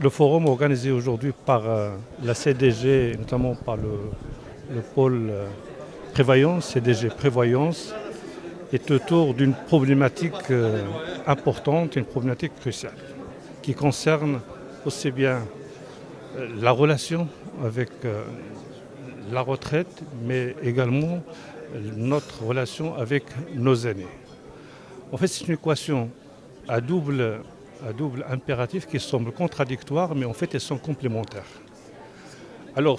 Le forum organisé aujourd'hui par la CDG, notamment par le pôle prévoyance, CDG Prévoyance, est autour d'une problématique importante, une problématique cruciale, qui concerne aussi bien la relation avec la retraite, mais également notre relation avec nos aînés. En fait, c'est une équation à double impératif qui semble contradictoire, mais en fait elles sont complémentaires. Alors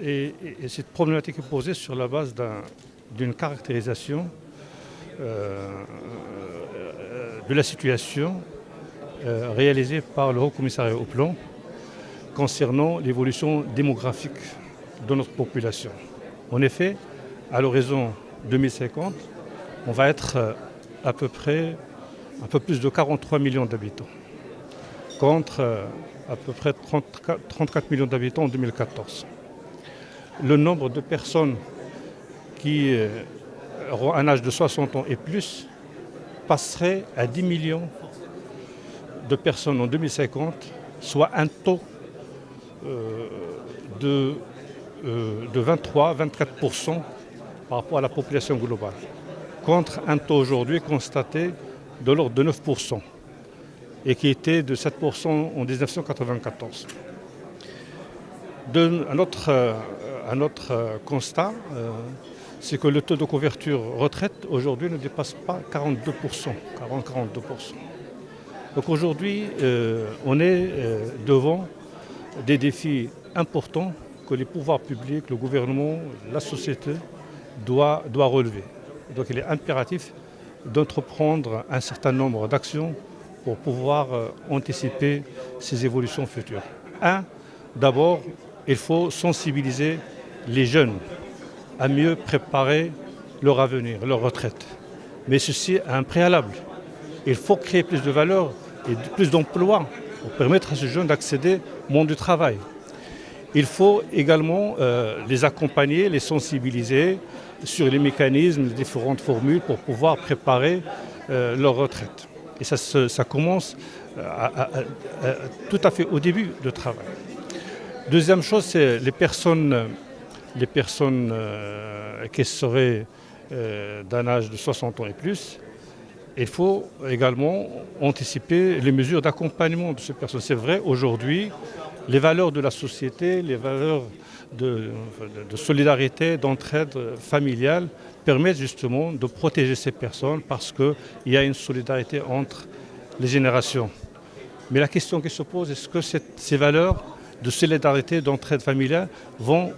et cette problématique est posée sur la base d'une caractérisation de la situation réalisée par le Haut Commissariat au Plan concernant l'évolution démographique de notre population. En effet, à l'horizon 2050, on va être à peu près un peu plus de 43 millions d'habitants, contre à peu près 34 millions d'habitants en 2014. Le nombre de personnes qui auront un âge de 60 ans et plus passerait à 10 millions de personnes en 2050, soit un taux de 23-24% par rapport à la population globale, contre un taux aujourd'hui constaté de l'ordre de 9% et qui était de 7% en 1994. Un autre constat, c'est que le taux de couverture retraite aujourd'hui ne dépasse pas 42%. Donc aujourd'hui, on est devant des défis importants que les pouvoirs publics, le gouvernement, la société doit relever. Donc il est impératif d'entreprendre un certain nombre d'actions pour pouvoir anticiper ces évolutions futures. D'abord, il faut sensibiliser les jeunes à mieux préparer leur avenir, leur retraite. Mais ceci a un préalable. Il faut créer plus de valeur et plus d'emplois pour permettre à ces jeunes d'accéder au monde du travail. Il faut également les accompagner, les sensibiliser sur les mécanismes, les différentes formules pour pouvoir préparer leur retraite. Et ça commence tout à fait au début du travail. Deuxième chose, c'est les personnes qui seraient d'un âge de 60 ans et plus. Il faut également anticiper les mesures d'accompagnement de ces personnes. C'est vrai, aujourd'hui, les valeurs de la société, les valeurs de solidarité, d'entraide familiale permettent justement de protéger ces personnes parce qu'il y a une solidarité entre les générations. Mais la question qui se pose, est-ce que ces valeurs de solidarité, d'entraide familiale vont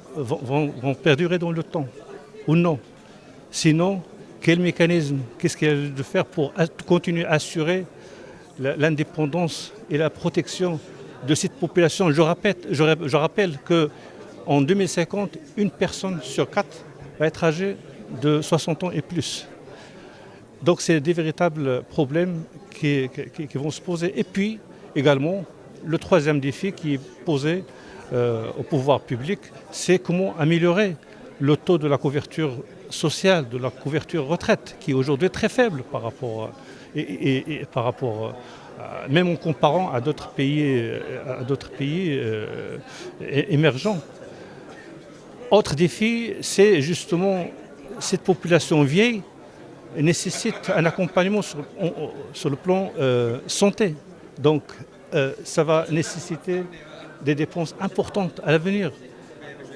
perdurer dans le temps ou non? Sinon, quel mécanisme, qu'est-ce qu'il y a de faire pour continuer à assurer l'indépendance et la protection de cette population? Je rappelle qu'en 2050, une personne sur 4 va être âgée de 60 ans et plus. Donc c'est des véritables problèmes qui vont se poser. Et puis également, le troisième défi qui est posé au pouvoir public, c'est comment améliorer le taux de la couverture sociale, de la couverture retraite, qui est aujourd'hui très faible par rapport, même en comparant à d'autres pays émergents. Autre défi, c'est justement cette population vieille nécessite un accompagnement sur le plan santé. Donc ça va nécessiter des dépenses importantes à l'avenir.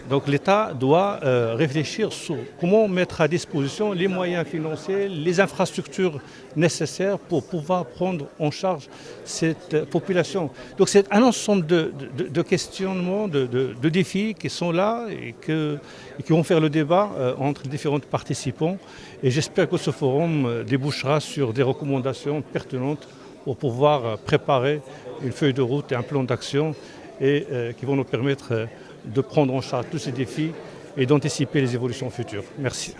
Donc l'État doit réfléchir sur comment mettre à disposition les moyens financiers, les infrastructures nécessaires pour pouvoir prendre en charge cette population. Donc c'est un ensemble de questionnements, de défis qui sont là et qui vont faire le débat entre les différents participants. Et j'espère que ce forum débouchera sur des recommandations pertinentes pour pouvoir préparer une feuille de route et un plan d'action et qui vont nous permettre de prendre en charge tous ces défis et d'anticiper les évolutions futures. Merci.